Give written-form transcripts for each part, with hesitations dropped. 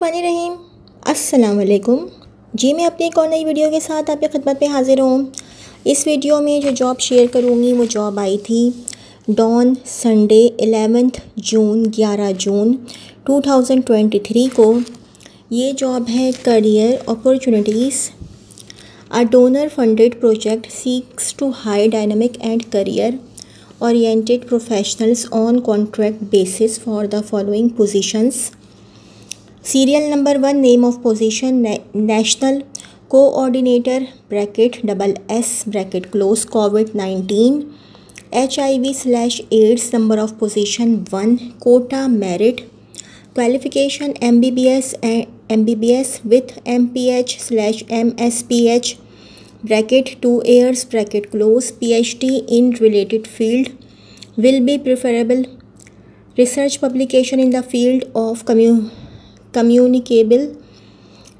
रहीम अस्सलाम वालेकुम जी। मैं अपनी एक और नई वीडियो के साथ आपकी खिदमत में हाज़िर हूँ। इस वीडियो में जो जॉब शेयर करूँगी वो जॉब आई थी डॉन संडे 11 जून 2023 को। ये जॉब है career opportunities. A donor funded project seeks to high dynamic and career oriented professionals on contract basis for the following positions. Serial number 1, name of position national coordinator (SS) COVID-19 HIV/AIDS. Number of position 1, quota merit. Qualification MBBS with MPH/MSPH (2 years) PhD in related field will be preferable. Research publication in the field of communicable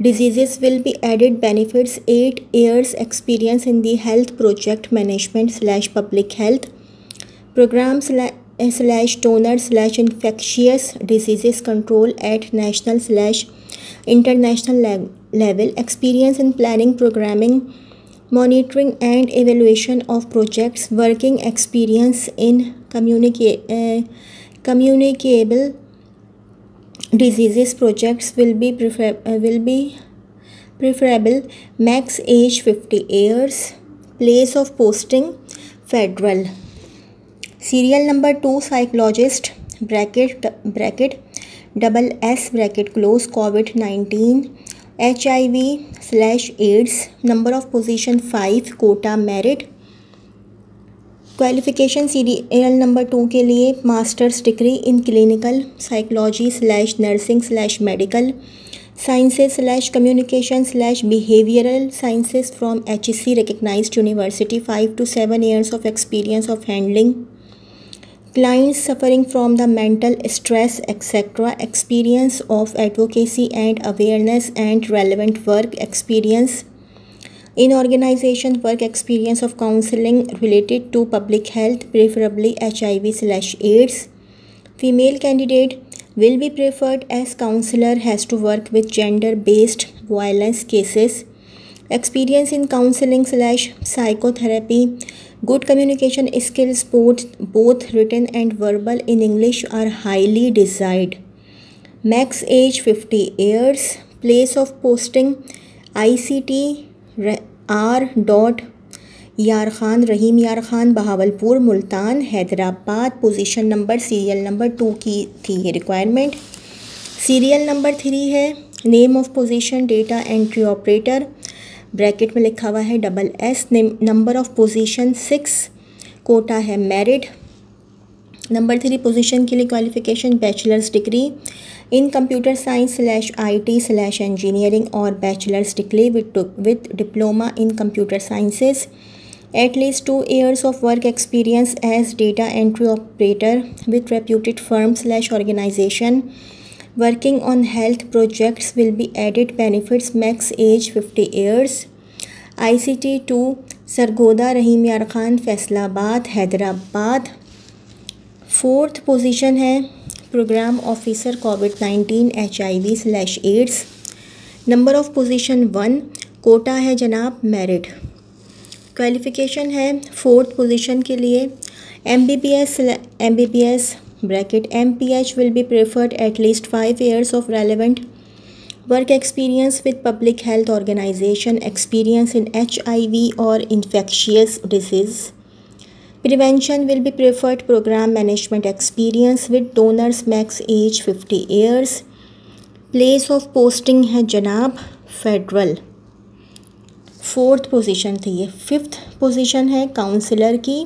diseases will be added. Benefits 8 years experience in the health project management / public health program / donor / infectious diseases control at national / international level. Experience in planning, programming, monitoring and evaluation of projects. Working experience in communicable diseases projects will be preferable. Max age 50 years. Place of posting federal. Serial number 2, psychologist (SS) COVID-19 HIV/AIDS. Number of position 5, quota merit. Qualification serial number 2 के लिए masters degree in clinical psychology / nursing / medical sciences / communication / behavioural sciences from HEC recognised university. 5 to 7 years of experience of handling clients suffering from the mental stress etc. Experience of advocacy and awareness and relevant work experience in organization. Work experience of counseling related to public health, preferably HIV/AIDS. Female candidate will be preferred as counselor has to work with gender-based violence cases. Experience in counseling / psychotherapy. Good communication skills, both written and verbal in English, are highly desired. Max age 50 years. Place of posting ICT R. यार Khan, Rahim Yar Khan, Bahawalpur, Multan, Hyderabad. Position number serial number 2 की थी ये requirement. Serial number 3 है name of position data entry operator bracket में लिखा हुआ है SS. Number of position 6, quota है मेरिट. नंबर 3 पोजीशन के लिए qualification bachelors degree in computer science / IT / engineering और bachelors degree with diploma in computer sciences. At least 2 years of work experience as data entry operator with reputed firm / organization. Working on health projects will be added. Benefits max age 50 years. ICT 2 Sargodha, Rahim Yar Khan, Faisalabad, Hyderabad. 4th position है programme officer COVID-19 HIV/AIDS. Number of position 1, quota है जनाब merit. Qualification है 4th position के लिए MBBS bracket MPH will be preferred. At least 5 years of relevant work experience with public health organization. Experience in HIV or infectious disease prevention will be preferred. Program management experience with donors. Max age 50 years. Place of posting है जनाब federal. 4th position थी ये. 5th position है counsellor की.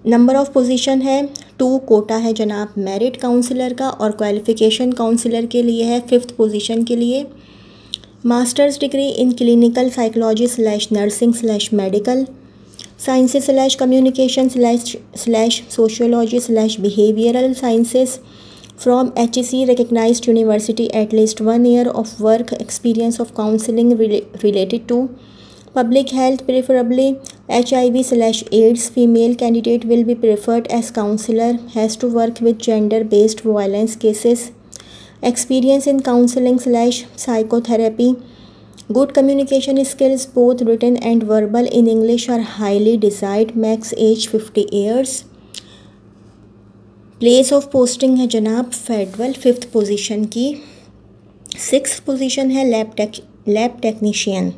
Number of position है 2, quota है जनाब merit counsellor का और क्वालिफ़िकेशन काउंसलर के लिए है 5th पोजीशन के लिए masters degree in clinical psychology / nursing / medical sciences / communication / sociology / behavioural sciences from HEC recognised university. At least 1 year of work experience of counseling related to public health, preferably HIV/AIDS. Female candidate will be preferred as counselor, has to work with gender-based violence cases. experience in counseling slash psychotherapy. Good communication skills, both written and verbal, in English are highly desired. Max age 50 years. Place of posting है जनाब federal, 5th position की. 6th position है lab technician.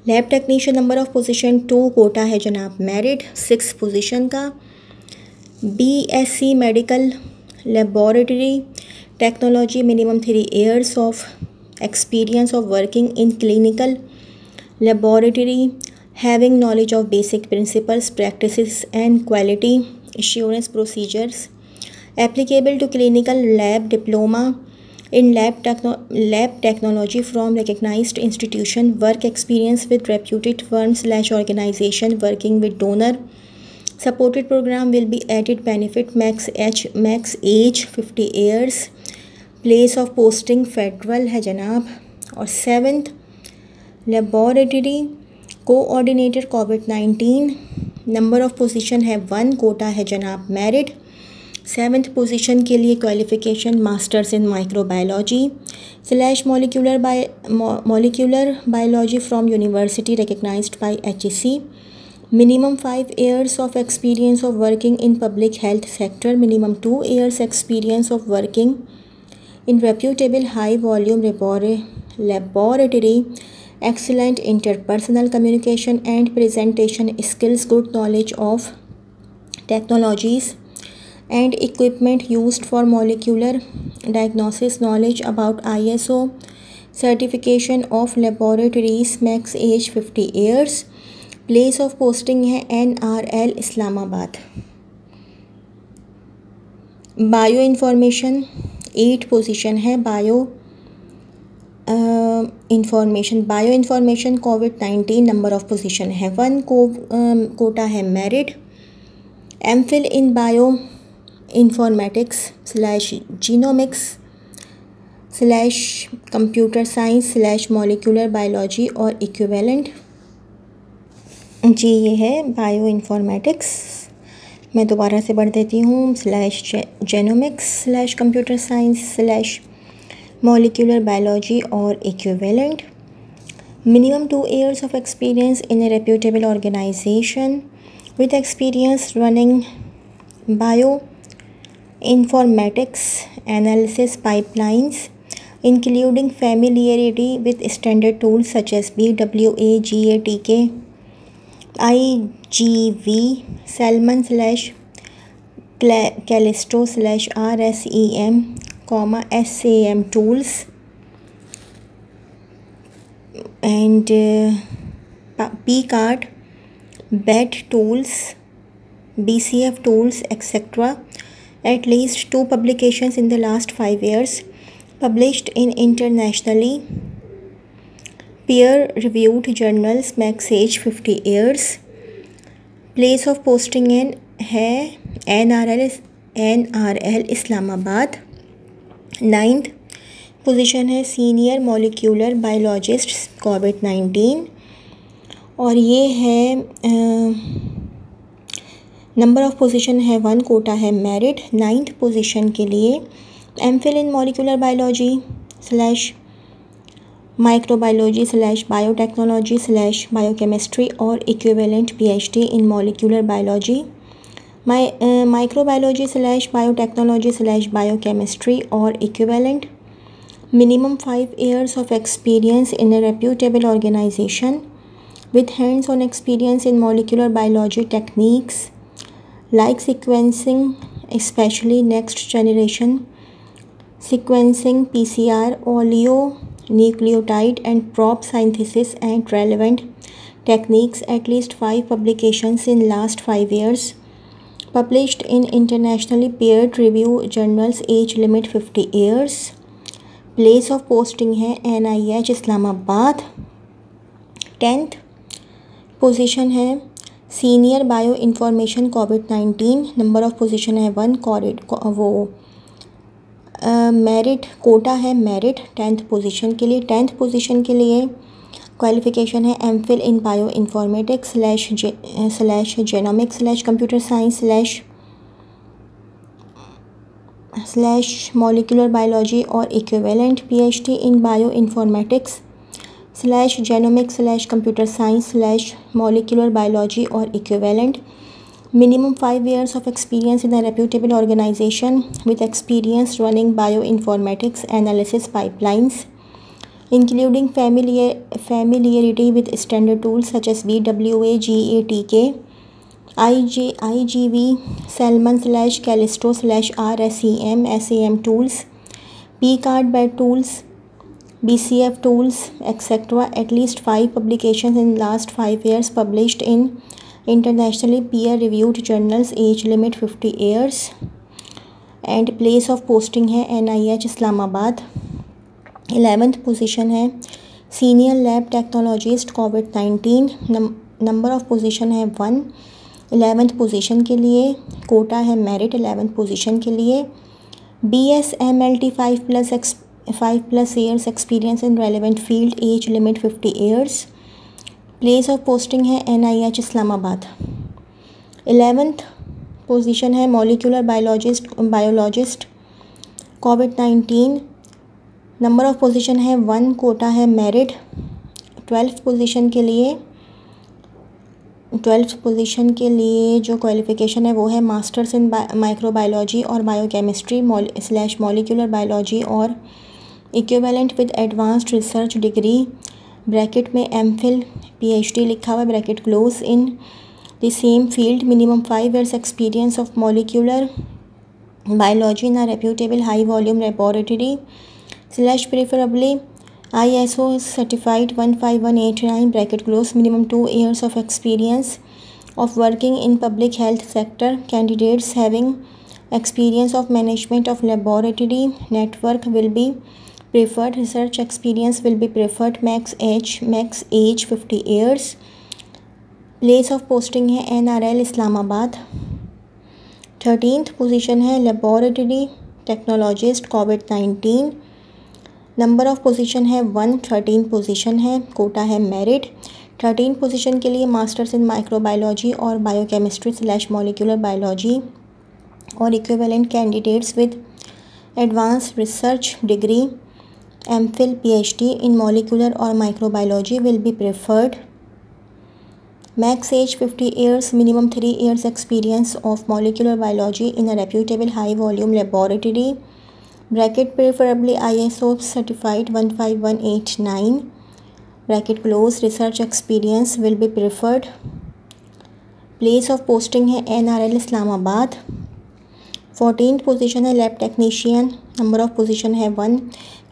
Lab technician number of position 2. Quota है जनाब merit 6th position का. BSc medical laboratory technology, minimum 3 years of experience of working in clinical laboratory, having knowledge of basic principles, practices and quality assurance procedures, applicable to clinical lab diploma in lab technology from recognized institution, work experience with reputed firms / organization, working with donor supported program will be added benefit. Max age 50 years. Place of posting federal है जनाब. और 7th laboratory coordinator covid, number of position है 1. Quota है जनाब merit. 7th position के लिए qualification masters in microbiology / molecular biology from university recognised by HEC. Minimum 5 years of experience of working in public health sector. Minimum 2 years experience of working in reputable high volume laboratory. Excellent interpersonal communication and presentation skills. Good knowledge of technologies and equipment used for molecular diagnosis. Knowledge about ISO certification of laboratories. Max age 50 years. Place of posting है NRL Islamabad. Bio information 8 position है. Bio information कोविड-19, number of position है 1. Quota है merit. MPhil in bioinformatics / genomics / computer science / molecular biology और equivalent. जी ये है bio informatics. मैं दोबारा से पढ़ देती हूँ. Genomics / computer science / molecular biology और equivalent. Minimum 2 years of experience in a reputable organisation with experience running bioinformatics analysis pipelines, including familiarity with standard tools such as BWA, GATK, IGV, Salmon / Callisto / RSEM, SAM tools and PCART, BET tools, BCF tools, etc. At least 2 publications in the last 5 years published in internationally peer-reviewed journals. Max age 50 years. Place of posting है NRL Islamabad. 9th position है senior molecular biologist कोविड-19 और ये है number of position है 1. Quota है merit. 9th position के लिए MPhil in molecular biology / microbiology / biotechnology / biochemistry और equivalent PhD in molecular biology, microbiology / biotechnology / biochemistry और equivalent. Minimum 5 years of experience in a reputable organisation with hands on experience in molecular biology techniques like sequencing, specially next generation sequencing, PCR, oligonucleotide and prop synthesis and relevant techniques. At least 5 publications in last 5 years published in internationally peer reviewed journals. Age limit 50 years. Place of posting है NIH Islamabad. 10th position है senior bio information कोविड-19, number of position है 1. Merit Kota है merit 10th position के लिए. 10th position के लिए qualification है MPhil in bioinformatics / genomics / computer science / molecular biology or equivalent, PhD in bioinformatics / genomics / computer science / molecular biology or equivalent, minimum 5 years of experience in a reputable organization with experience running bioinformatics analysis pipelines, including familiarity with standard tools such as BWA, GATK, IGV, Salmon / Callisto / RSEM, SAM tools, PCARD BED tools, BCF tools, etc. At least 5 publications in last 5 years published in internationally peer-reviewed journals. Age limit 50 years. And place of posting है NIH Islamabad. 11th position है senior lab technologist covid. Number of position है 1. 11th position के लिए कोटा है merit 11th position के लिए. BSMLT 5+ years experience in relevant field. Age limit 50 years. Place of posting है NIH Islamabad. 11th position है molecular biologist covid. Number of position है 1. Quota है मेरिट. 12th पोजीशन के लिए जो क्वालिफ़िकेशन है वो है मास्टर्स इन माइक्रोबायोलॉजी और बायोकेमिस्ट्री / मॉलिक्यूलर बायोलॉजी और equivalent with advanced research degree, bracket में MPhil PhD लिखा हुआ है, bracket close, in the same field, minimum 5 years experience of molecular biology in a reputable high volume laboratory / preferably ISO certified 15189, bracket close, minimum 2 years of experience of working in public health sector. Candidates having experience of management of laboratory network will be preferred. Research experience will be preferred. Max age 50 years. Place of posting है NRL Islamabad. 13th position है laboratory technologist covid. Number of position है 1. 13 position है, कोटा है merit. 13 position के लिए masters in microbiology और biochemistry / molecular biology और equivalent candidates with advance research degree MPhil PhD in molecular और microbiology will be preferred. Max age 50 years, minimum 3 years experience of molecular biology in a reputable high volume laboratory, bracket preferably ISO certified 15189, bracket close. Research experience will be preferred. Place of posting है NRL Islamabad. 14th position है lab technician. Number of position है 1.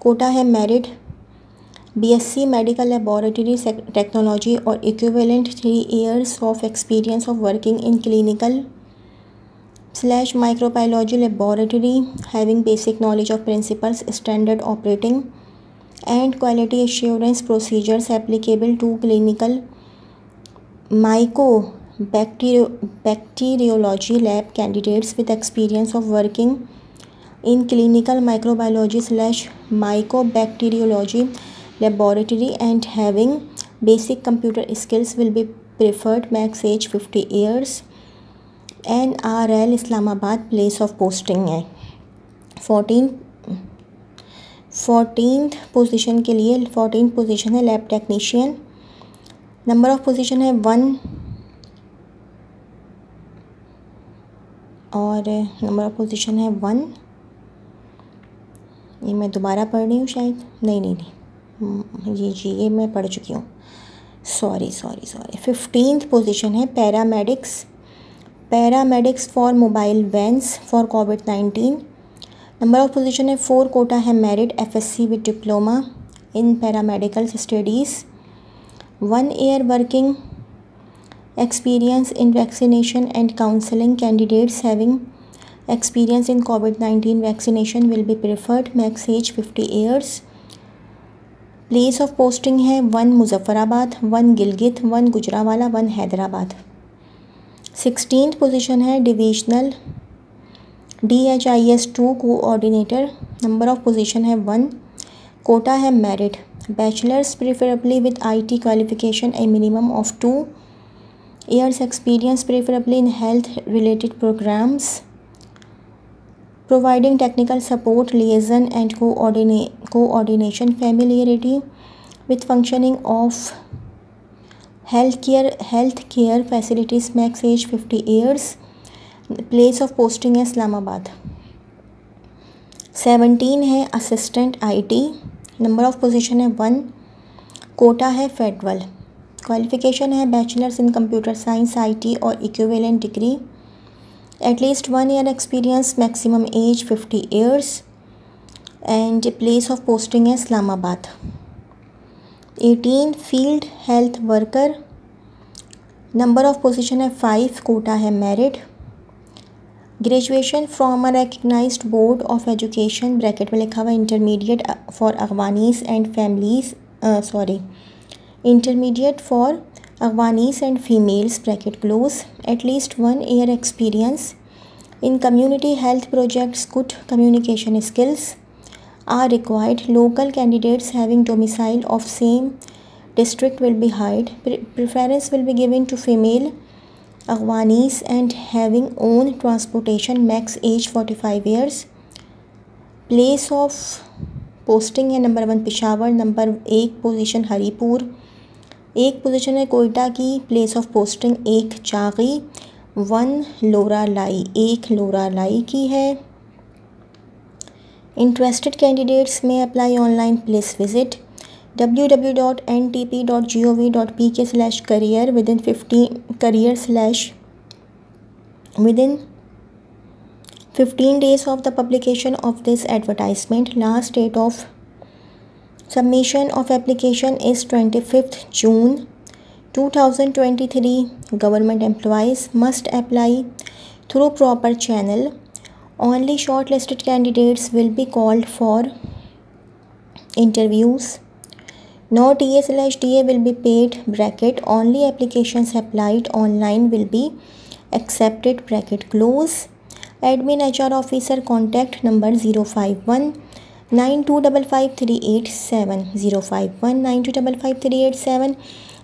Quota है merit. BSc medical laboratory technology और equivalent 3 years of experience of working in clinical / microbiology laboratory, having basic knowledge of principles, standard operating and quality assurance procedures applicable to clinical mycobacteriology lab. Candidates with experience of working in clinical microbiology / mycobacteriology laboratory and having basic computer skills will be preferred. Max age 50 years. NRL Islamabad. Place of posting है 14th position के लिए. 14th position है lab technician. Number of position है 1 और number of position है 1. ये मैं दोबारा पढ़ रही हूँ शायद. नहीं ये मैं पढ़ चुकी हूँ. सॉरी. 15th पोजीशन है paramedics for mobile vans for covid. Number of position है 4. कोटा है merit. FSc with diploma in paramedical studies. 1 year working experience in vaccination and counseling. Candidates having experience in COVID-19 vaccination will be preferred. Max age 50 years. Place of posting है 1 Muzaffarabad, 1 Gilgit, 1 Gujranwala, 1 Hyderabad. 16th position है divisional DHIS 2 coordinator. Number of position है 1. Quota है merit. Bachelors preferably with IT qualification, a minimum of 2 years experience preferably in health related programmes. providing technical support, liaison and coordination, familiarity with functioning of healthcare facilities, max age 50 years, place of posting है इस्लामाबाद। 17 है assistant IT, number of position है 1, quota है federal, qualification है bachelors in computer science IT और equivalent degree, at least 1 year experience, maximum age 50 years and place of posting है Islamabad. 18 field health worker, number of position है 5, quota है merit, graduation from a recognised board of education, bracket में लिखा हुआ intermediate for Afghanis and families, intermediate for Afghanis and females, bracket close, at least 1 year experience in community health projects, good communication skills are required. Local candidates having domicile of same district will be hired. Preference will be given to female Afghanis and having own transportation, max age 45 years. Place of posting है number 1 Peshawar, number 1 position Haripur, 1 position है कोयटा की, place of posting 1 Chagai, 1 Loralai, 1 Loralai की है। Interested candidates may apply online. Please visit www.ntp.gov.pk/career within 15 days of the publication of this advertisement. Last date of submission of application is 25th June 2023. Government employees must apply through proper channel. Only shortlisted candidates will be called for interviews. No TA/DA will be paid, bracket only applications applied online will be accepted, bracket close. Admin HR officer contact number 05192553887, 05192553887।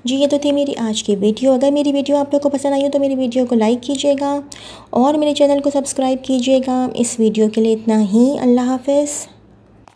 जी ये तो थी मेरी आज की video. अगर मेरी video आप लोग को पसंद आई हो तो मेरी वीडियो को लाइक कीजिएगा और मेरे चैनल को सब्सक्राइब कीजिएगा। इस वीडियो के लिए इतना ही। अल्लाह हाफ़िज़।